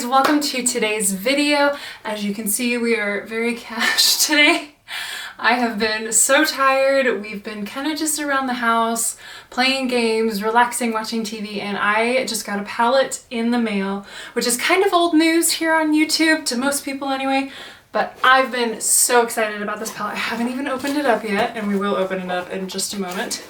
guys, welcome to today's video. As you can see, we are very cash today. I have been so tired. We've been kind of just around the house, playing games, relaxing, watching TV, and I just got a palette in the mail, which is kind of old news here on YouTube, to most people anyway, but I've been so excited about this palette. I haven't even opened it up yet, and we will open it up in just a moment.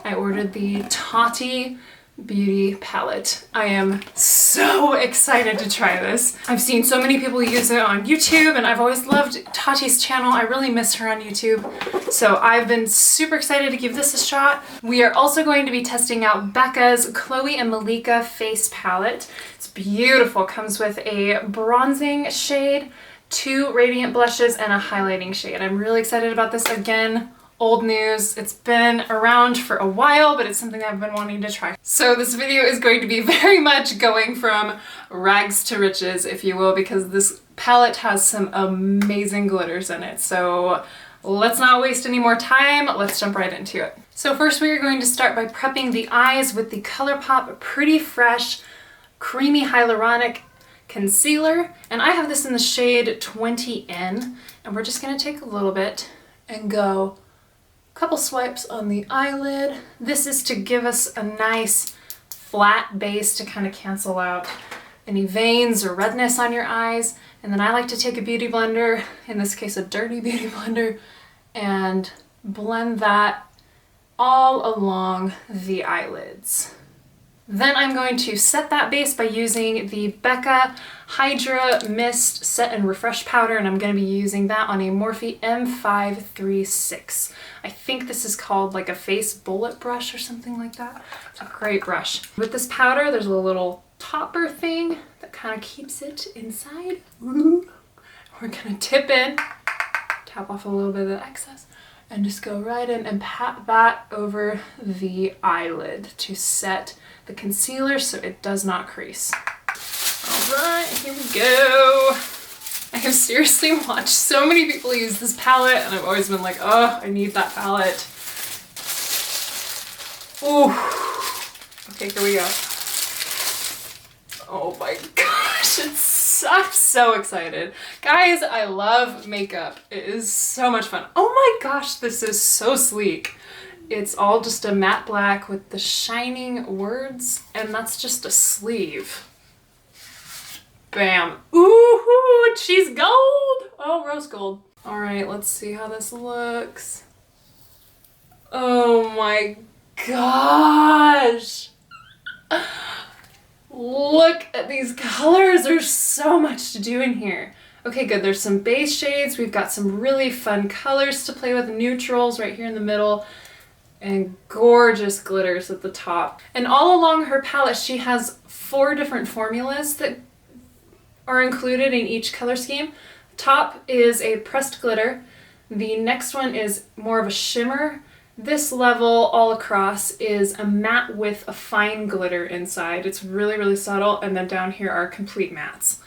I ordered the Tati beauty palette. I am so excited to try this. I've seen so many people use it on YouTube and I've always loved Tati's channel. I really miss her on YouTube. So I've been super excited to give this a shot. We are also going to be testing out Becca's Chloe and Malika face palette. It's beautiful. Comes with a bronzing shade, 2 radiant blushes, and a highlighting shade. I'm really excited about this. Again, old news. It's been around for a while, but it's something I've been wanting to try. So this video is going to be very much going from rags to riches, if you will, because this palette has some amazing glitters in it. So let's not waste any more time. Let's jump right into it. So first we are going to start by prepping the eyes with the ColourPop Pretty Fresh Creamy Hyaluronic Concealer. And I have this in the shade 20N, and we're just going to take a little bit and go couple swipes on the eyelid. This is to give us a nice flat base to kind of cancel out any veins or redness on your eyes. And then I like to take a beauty blender, in this case a dirty beauty blender, and blend that all along the eyelids. Then I'm going to set that base by using the Becca Hydra Mist Set and Refresh Powder, and I'm going to be using that on a Morphe M536. I think this is called like a face bullet brush or something like that. It's a great brush. With this powder, there's a little topper thing that kind of keeps it inside. Ooh. We're going to tip in, tap off a little bit of the excess, and just go right in and pat that over the eyelid to set the concealer so it does not crease. Alright, here we go. I have seriously watched so many people use this palette and I've always been like, oh, I need that palette. Ooh. Okay, here we go. Oh my gosh, I'm so excited. Guys, I love makeup. It is so much fun. Oh my gosh, this is so sleek. It's all just a matte black with the shining words, and that's just a sleeve. Bam. Ooh, she's gold. Oh, rose gold. All right, let's see how this looks. Oh my gosh. Look at these colors. There's so much to do in here. Okay, good. There's some base shades. We've got some really fun colors to play with. Neutrals right here in the middle. And gorgeous glitters at the top. And all along her palette, she has 4 different formulas that are included in each color scheme. Top is a pressed glitter. The next one is more of a shimmer. This level all across is a matte with a fine glitter inside. It's really, really subtle. And then down here are complete mattes.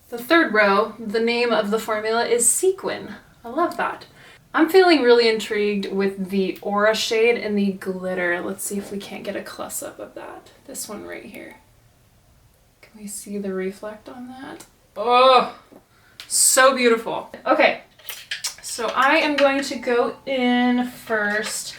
The third row, the name of the formula is Sequin. I love that. I'm feeling really intrigued with the Aura shade and the glitter. Let's see if we can't get a close-up of that. This one right here. Can we see the reflect on that? Oh, so beautiful. Okay, so I am going to go in first.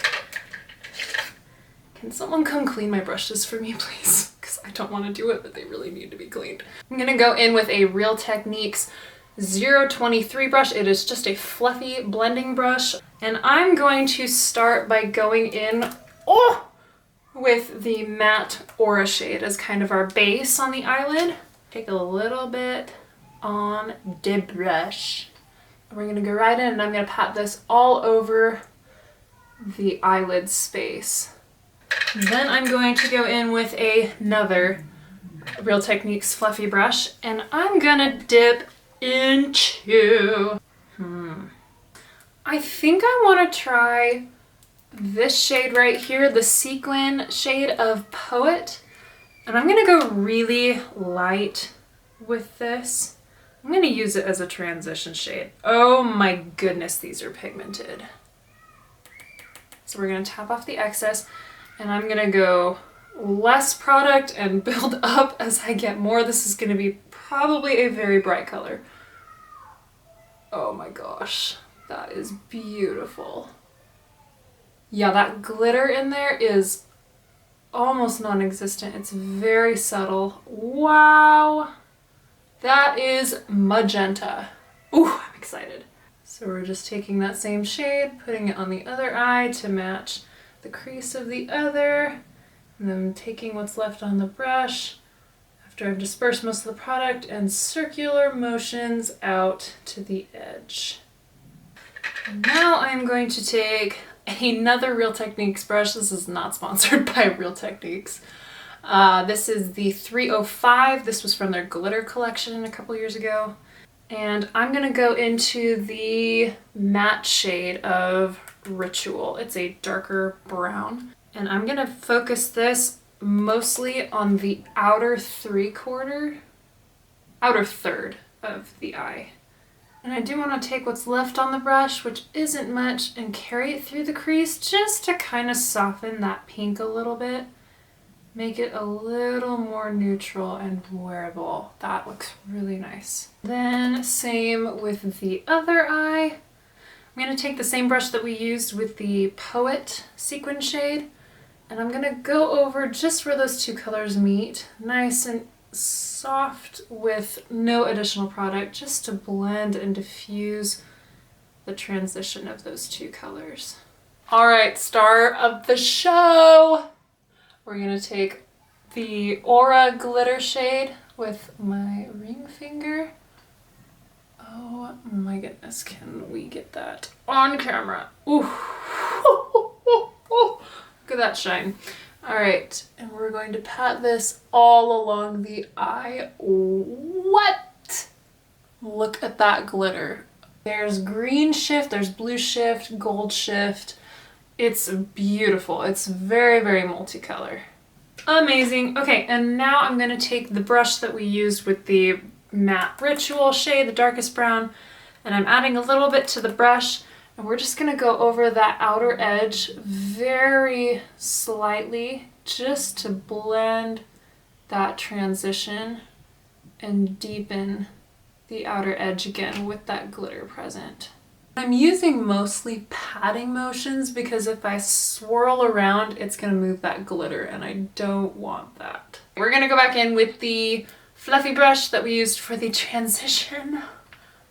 Can someone come clean my brushes for me, please? Because I don't want to do it, but they really need to be cleaned. I'm going to go in with a Real Techniques 023 brush. It is just a fluffy blending brush. And I'm going to start by going in with the matte Aura shade as kind of our base on the eyelid. Take a little bit on the brush. We're going to go right in and I'm going to pat this all over the eyelid space. Then I'm going to go in with another Real Techniques fluffy brush and I'm going to dip into, I think I want to try this shade right here, the Sequin shade of Poet. And I'm going to go really light with this. I'm going to use it as a transition shade. Oh my goodness, these are pigmented. So we're going to tap off the excess and I'm going to go less product and build up as I get more. This is gonna be probably a very bright color. Oh my gosh, that is beautiful. Yeah, that glitter in there is almost non-existent. It's very subtle. Wow, that is magenta. Ooh, I'm excited. So we're just taking that same shade, putting it on the other eye to match the crease of the other, and then taking what's left on the brush after I've dispersed most of the product and circular motions out to the edge. And now I'm going to take another Real Techniques brush. This is not sponsored by Real Techniques. This is the 305. This was from their glitter collection a couple years ago. And I'm gonna go into the matte shade of Ritual. It's a darker brown. And I'm gonna focus this mostly on the outer third of the eye. And I do want to take what's left on the brush, which isn't much, and carry it through the crease just to kind of soften that pink a little bit. Make it a little more neutral and wearable. That looks really nice. Then same with the other eye. I'm going to take the same brush that we used with the Poet sequin shade, and I'm going to go over just where those two colors meet, nice and soft with no additional product, just to blend and diffuse the transition of those two colors. All right, star of the show. We're gonna take the Aura glitter shade with my ring finger. Oh my goodness, can we get that on camera? Ooh, look at that shine. All right, and we're going to pat this all along the eye. What? Look at that glitter. There's green shift, there's blue shift, gold shift. It's beautiful. It's very, very multicolor. Amazing. Okay, and now I'm going to take the brush that we used with the matte Ritual shade, the darkest brown, and I'm adding a little bit to the brush, and we're just going to go over that outer edge very slightly just to blend that transition and deepen the outer edge again with that glitter present. I'm using mostly patting motions because if I swirl around, it's going to move that glitter, and I don't want that. We're going to go back in with the fluffy brush that we used for the transition.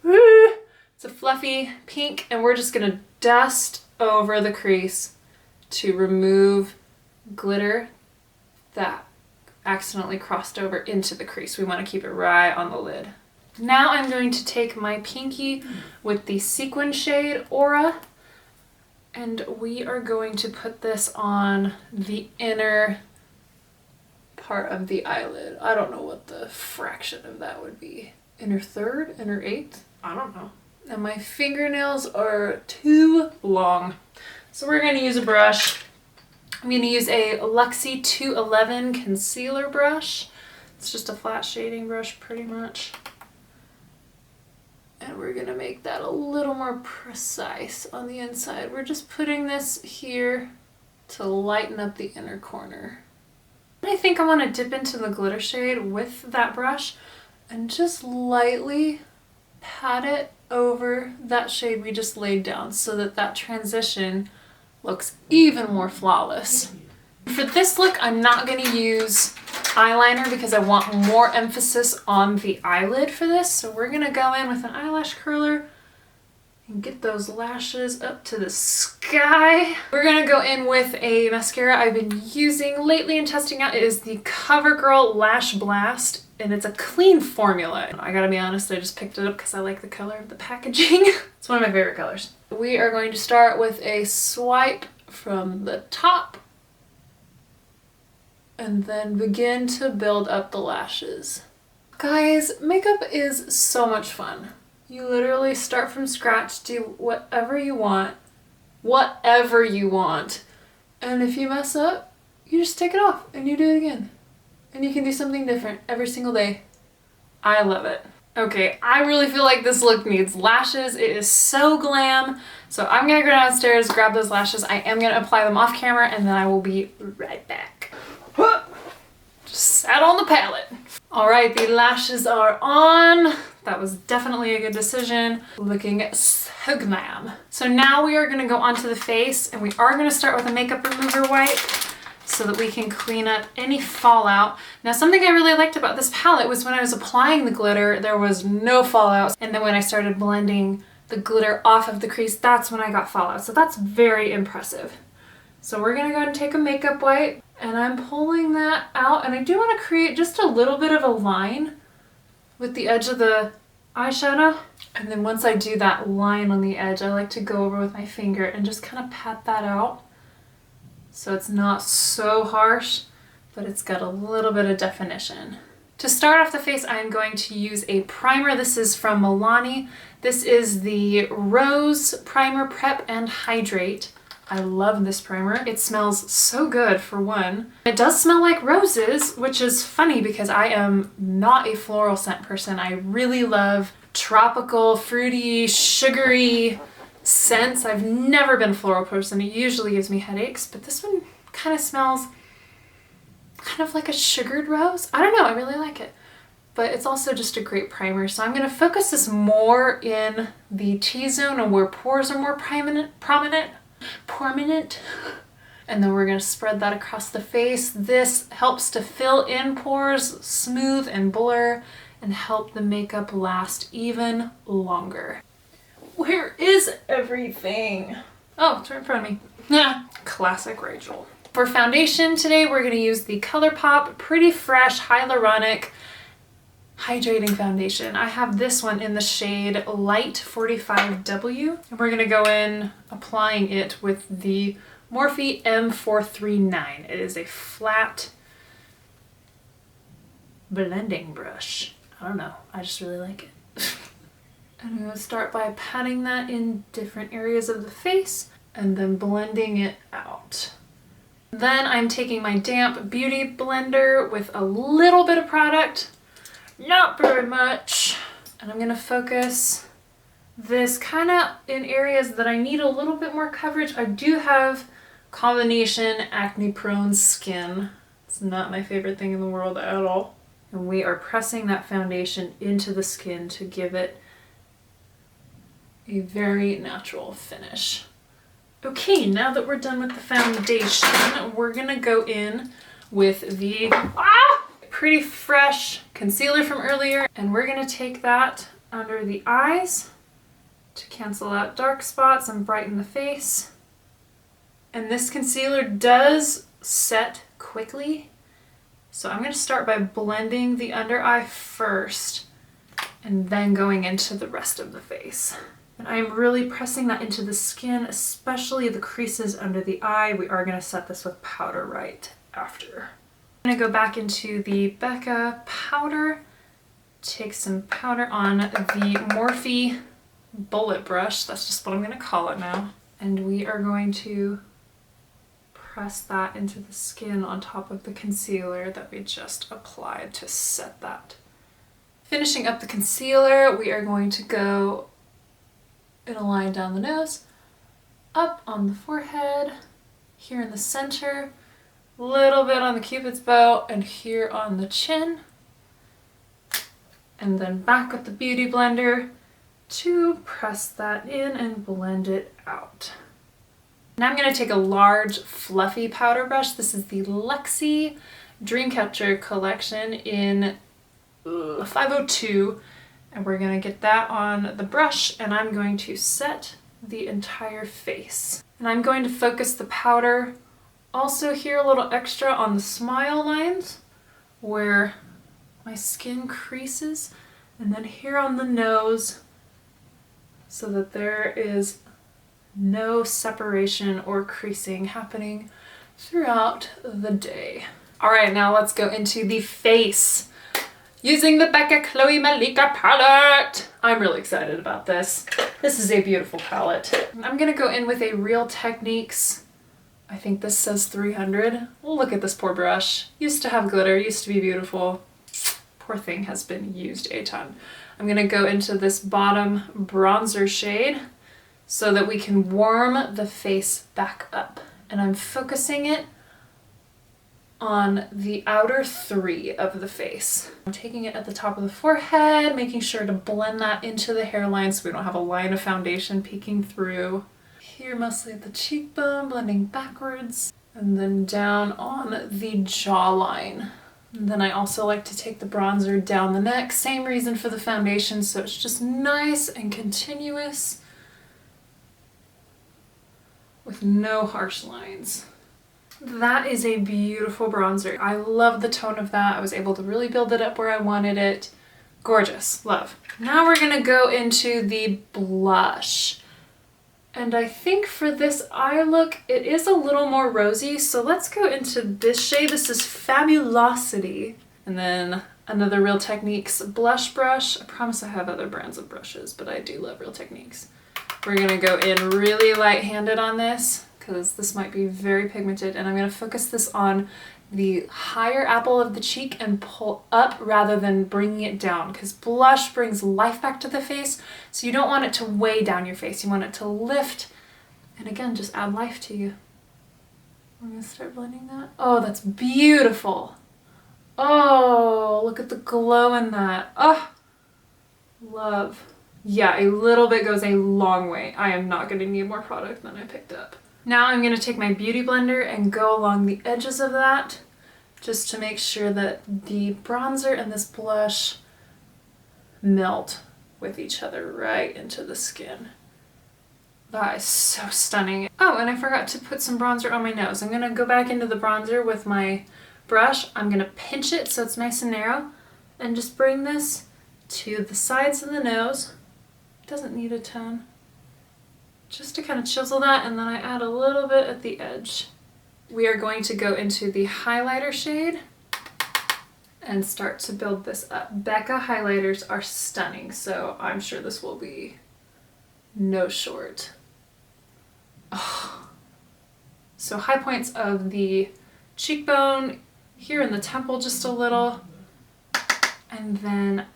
It's a fluffy pink, and we're just going to dust over the crease to remove glitter that accidentally crossed over into the crease. We want to keep it right on the lid. Now I'm going to take my pinky with the sequin shade Aura, and we are going to put this on the inner part of the eyelid. I don't know what the fraction of that would be. Inner third, inner eighth? I don't know. And my fingernails are too long. So we're going to use a brush. I'm going to use a Luxie 211 concealer brush. It's just a flat shading brush pretty much. And we're gonna make that a little more precise on the inside. We're just putting this here to lighten up the inner corner. I think I want to dip into the glitter shade with that brush and just lightly pat it over that shade we just laid down so that that transition looks even more flawless. For this look, I'm not going to use eyeliner because I want more emphasis on the eyelid for this. So we're going to go in with an eyelash curler and get those lashes up to the sky. We're going to go in with a mascara I've been using lately and testing out. It is the CoverGirl Lash Blast, and it's a clean formula. I gotta be honest, I just picked it up because I like the color of the packaging. It's one of my favorite colors. We are going to start with a swipe from the top and then begin to build up the lashes. Guys, makeup is so much fun. You literally start from scratch, do whatever you want, and if you mess up, you just take it off and you do it again. And you can do something different every single day. I love it. Okay, I really feel like this look needs lashes. It is so glam. So I'm gonna go downstairs, grab those lashes. I am gonna apply them off camera, and then I will be right back. Just sat on the palette. All right, the lashes are on. That was definitely a good decision. Looking so glam. So now we are gonna go onto the face, and we are gonna start with a makeup remover wipe so that we can clean up any fallout. Now, something I really liked about this palette was when I was applying the glitter, there was no fallout. And then when I started blending the glitter off of the crease, that's when I got fallout. So that's very impressive. So we're gonna go ahead and take a makeup wipe, and I'm pulling that out, and I do want to create just a little bit of a line with the edge of the eyeshadow. And then once I do that line on the edge, I like to go over with my finger and just kind of pat that out so it's not so harsh, but it's got a little bit of definition. To start off the face, I'm going to use a primer. This is from Milani. This is the Rose Primer Prep and Hydrate. I love this primer. It smells so good, for one. It does smell like roses, which is funny because I am not a floral scent person. I really love tropical, fruity, sugary scents. I've never been a floral person. It usually gives me headaches, but this one kind of smells kind of like a sugared rose. I don't know, I really like it. But it's also just a great primer. So I'm gonna focus this more in the T-zone and where pores are more prominent. And then we're gonna spread that across the face. This helps to fill in pores, smooth and blur, and help the makeup last even longer. Where is everything? Oh, it's right in front of me. Classic Rachel. For foundation today, we're gonna use the ColourPop Pretty Fresh Hyaluronic Hydrating Foundation. I have this one in the shade Light 45W. And we're gonna go in applying it with the Morphe M439. It is a flat blending brush. I don't know, I just really like it. I'm gonna start by patting that in different areas of the face and then blending it out. Then I'm taking my damp beauty blender with a little bit of product, not very much, and I'm gonna focus this kind of in areas that I need a little bit more coverage. I do have combination acne prone skin. It's not my favorite thing in the world at all. And we are pressing that foundation into the skin to give it a very natural finish. Okay, now that we're done with the foundation, we're gonna go in with the Pretty Fresh concealer from earlier, and we're gonna take that under the eyes to cancel out dark spots and brighten the face. And this concealer does set quickly, so I'm gonna start by blending the under eye first and then going into the rest of the face. And I'm really pressing that into the skin, especially the creases under the eye. We are gonna set this with powder right after. I'm gonna go back into the Becca powder, take some powder on the Morphe bullet brush. That's just what I'm gonna call it now. And we are going to press that into the skin on top of the concealer that we just applied to set that. Finishing up the concealer, we are going to go in a line down the nose, up on the forehead, here in the center, a little bit on the Cupid's bow, and here on the chin. And then back with the Beauty Blender to press that in and blend it out. Now I'm going to take a large fluffy powder brush. This is the Luxie Dreamcatcher collection in 502. And we're going to get that on the brush, and I'm going to set the entire face. And I'm going to focus the powder also here a little extra on the smile lines where my skin creases, and then here on the nose so that there is no separation or creasing happening throughout the day. All right, now let's go into the face. Using the Becca Chloe Malika palette. I'm really excited about this. This is a beautiful palette. I'm gonna go in with a Real Techniques, I think this says 300. Look at this poor brush. Used to have glitter, used to be beautiful. Poor thing has been used a ton. I'm gonna go into this bottom bronzer shade so that we can warm the face back up. And I'm focusing it on the outer three of the face. I'm taking it at the top of the forehead, making sure to blend that into the hairline so we don't have a line of foundation peeking through. Here mostly at the cheekbone, blending backwards, and then down on the jawline. And then I also like to take the bronzer down the neck. Same reason for the foundation, so it's just nice and continuous with no harsh lines. That is a beautiful bronzer. I love the tone of that. I was able to really build it up where I wanted it. Gorgeous, love. Now we're gonna go into the blush. And I think for this eye look, it is a little more rosy, so let's go into this shade. This is Fabulosity. And then another Real Techniques blush brush. I promise I have other brands of brushes, but I do love Real Techniques. We're gonna go in really light-handed on this, because this might be very pigmented, and I'm gonna focus this on the higher apple of the cheek and pull up rather than bringing it down, because blush brings life back to the face, so you don't want it to weigh down your face. You want it to lift and again just add life to you. I'm gonna start blending that. Oh, that's beautiful. Oh, look at the glow in that. Oh, love. Yeah, a little bit goes a long way. I am not gonna need more product than I picked up. Now I'm going to take my beauty blender and go along the edges of that just to make sure that the bronzer and this blush melt with each other right into the skin. That is so stunning. Oh, and I forgot to put some bronzer on my nose. I'm going to go back into the bronzer with my brush. I'm going to pinch it so it's nice and narrow and just bring this to the sides of the nose. Doesn't need a ton. Just to kind of chisel that, and then I add a little bit at the edge. We are going to go into the highlighter shade and start to build this up. Becca highlighters are stunning, so I'm sure this will be no short. Oh. So high points of the cheekbone, here in the temple just a little, and then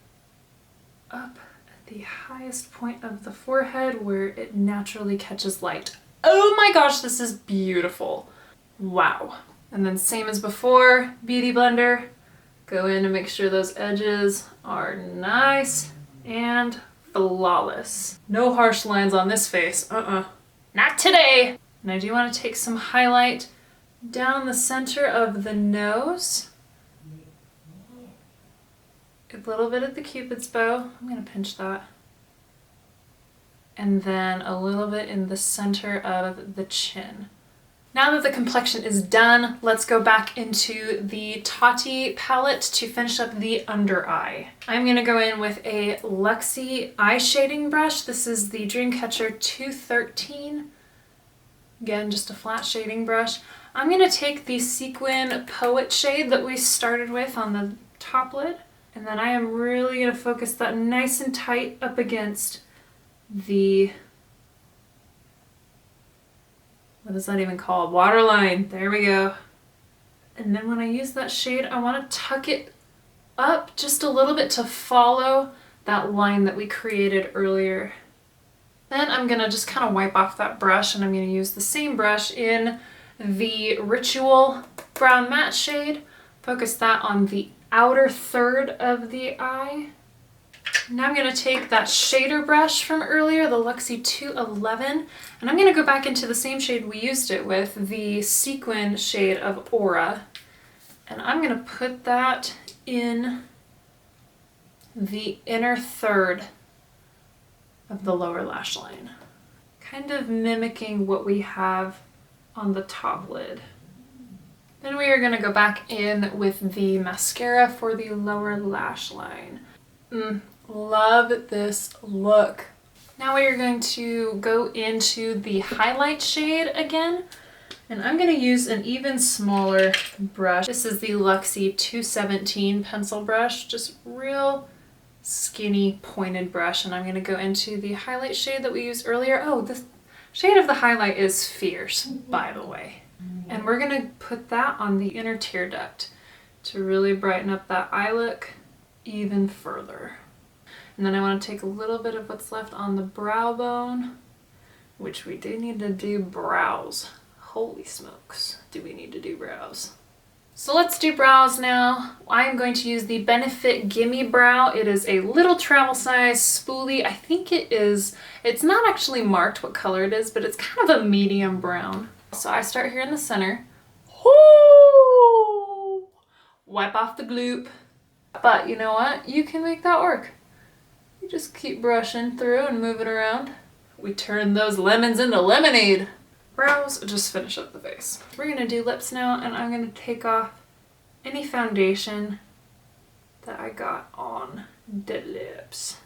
up the highest point of the forehead where it naturally catches light. Oh my gosh, this is beautiful. Wow. And then same as before, beauty blender. Go in and make sure those edges are nice and flawless. No harsh lines on this face. Not today. And I do want to take some highlight down the center of the nose. A little bit at the Cupid's bow. I'm going to pinch that. And then a little bit in the center of the chin. Now that the complexion is done, let's go back into the Tati palette to finish up the under eye. I'm going to go in with a Luxie eye shading brush. This is the Dreamcatcher 213. Again, just a flat shading brush. I'm going to take the Sequin Poet shade that we started with on the top lid. And then I am really going to focus that nice and tight up against the, what is that even called? Waterline. There we go. And then when I use that shade, I want to tuck it up just a little bit to follow that line that we created earlier. Then I'm going to just kind of wipe off that brush, and I'm going to use the same brush in the Ritual Brown Matte shade. Focus that on the outer third of the eye. Now I'm going to take that shader brush from earlier, the Luxie 211, and I'm going to go back into the same shade we used it with, the Sequin shade of Aura. And I'm going to put that in the inner third of the lower lash line, kind of mimicking what we have on the top lid. Then we are going to go back in with the mascara for the lower lash line. Love this look. Now we are going to go into the highlight shade again, and I'm going to use an even smaller brush. This is the Luxie 217 pencil brush, just real skinny pointed brush, and I'm going to go into the highlight shade that we used earlier. Oh, the shade of the highlight is Fierce, by the way. And we're going to put that on the inner tear duct to really brighten up that eye look even further. And then I want to take a little bit of what's left on the brow bone, which we do need to do brows. Holy smokes, do we need to do brows. So let's do brows now. I'm going to use the Benefit Gimme Brow. It is a little travel size spoolie. I think it's not actually marked what color it is, but it's kind of a medium brown. So I start here in the center. Whoo! Wipe off the gloop. But you know what? You can make that work. You just keep brushing through and move it around. We turn those lemons into lemonade. Brows, just finish up the face. We're gonna do lips now, and I'm gonna take off any foundation that I got on the lips.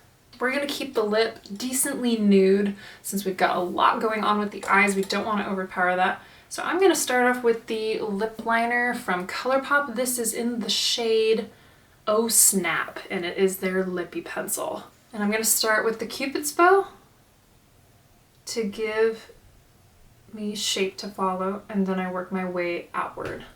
We're gonna keep the lip decently nude since we've got a lot going on with the eyes. We don't want to overpower that. So I'm gonna start off with the lip liner from ColourPop. This is in the shade Oh Snap, and it is their lippy pencil. And I'm gonna start with the Cupid's bow to give me shape to follow, and then I work my way outward.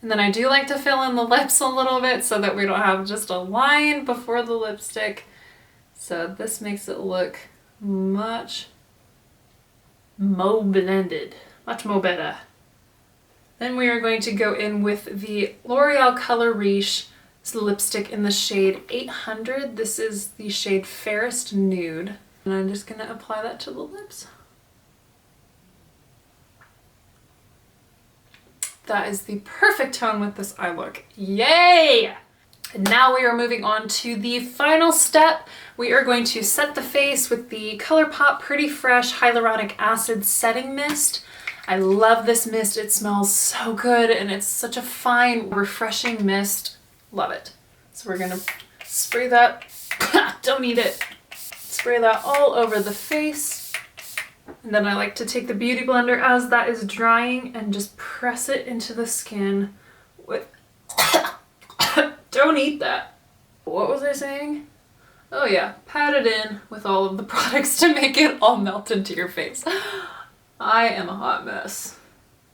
And then I do like to fill in the lips a little bit so that we don't have just a line before the lipstick. So this makes it look much more blended, much more better. Then we are going to go in with the L'Oreal Color Riche lipstick in the shade 800. This is the shade Fairest Nude. And I'm just gonna apply that to the lips. That is the perfect tone with this eye look. Yay! And now we are moving on to the final step. We are going to set the face with the ColourPop Pretty Fresh Hyaluronic Acid Setting Mist. I love this mist. It smells so good and it's such a fine, refreshing mist. Love it. So we're gonna spray that. Don't need it. Spray that all over the face. And then I like to take the Beauty Blender as that is drying and just press it into the skin with... Don't eat that. What was I saying? Oh yeah, pat it in with all of the products to make it all melt into your face. I am a hot mess,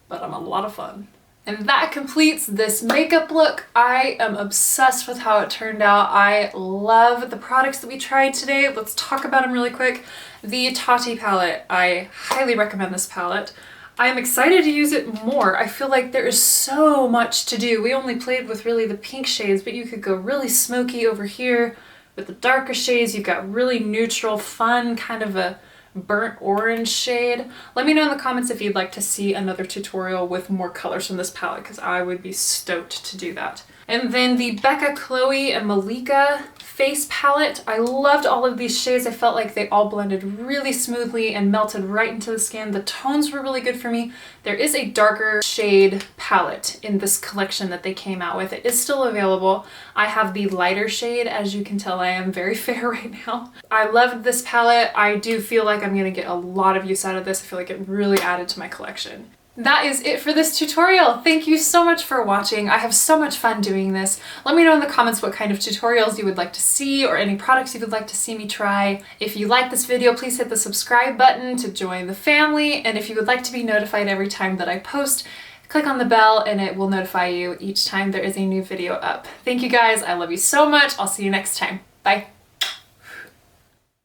but I'm a lot of fun. And that completes this makeup look. I am obsessed with how it turned out. I love the products that we tried today. Let's talk about them really quick. The Tati palette, I highly recommend this palette. I am excited to use it more. I feel like there is so much to do. We only played with really the pink shades, but you could go really smoky over here with the darker shades. You've got really neutral, fun, kind of a burnt orange shade. Let me know in the comments if you'd like to see another tutorial with more colors from this palette, because I would be stoked to do that. And then the Becca, Chloe, and Malika face palette. I loved all of these shades. I felt like they all blended really smoothly and melted right into the skin. The tones were really good for me. There is a darker shade palette in this collection that they came out with. It is still available. I have the lighter shade. As you can tell, I am very fair right now. I loved this palette. I do feel like I'm gonna get a lot of use out of this. I feel like it really added to my collection. That is it for this tutorial. Thank you so much for watching. I have so much fun doing this. Let me know in the comments what kind of tutorials you would like to see or any products you would like to see me try. If you like this video, please hit the subscribe button to join the family. And if you would like to be notified every time that I post, click on the bell and it will notify you each time there is a new video up. Thank you guys. I love you so much. I'll see you next time. Bye.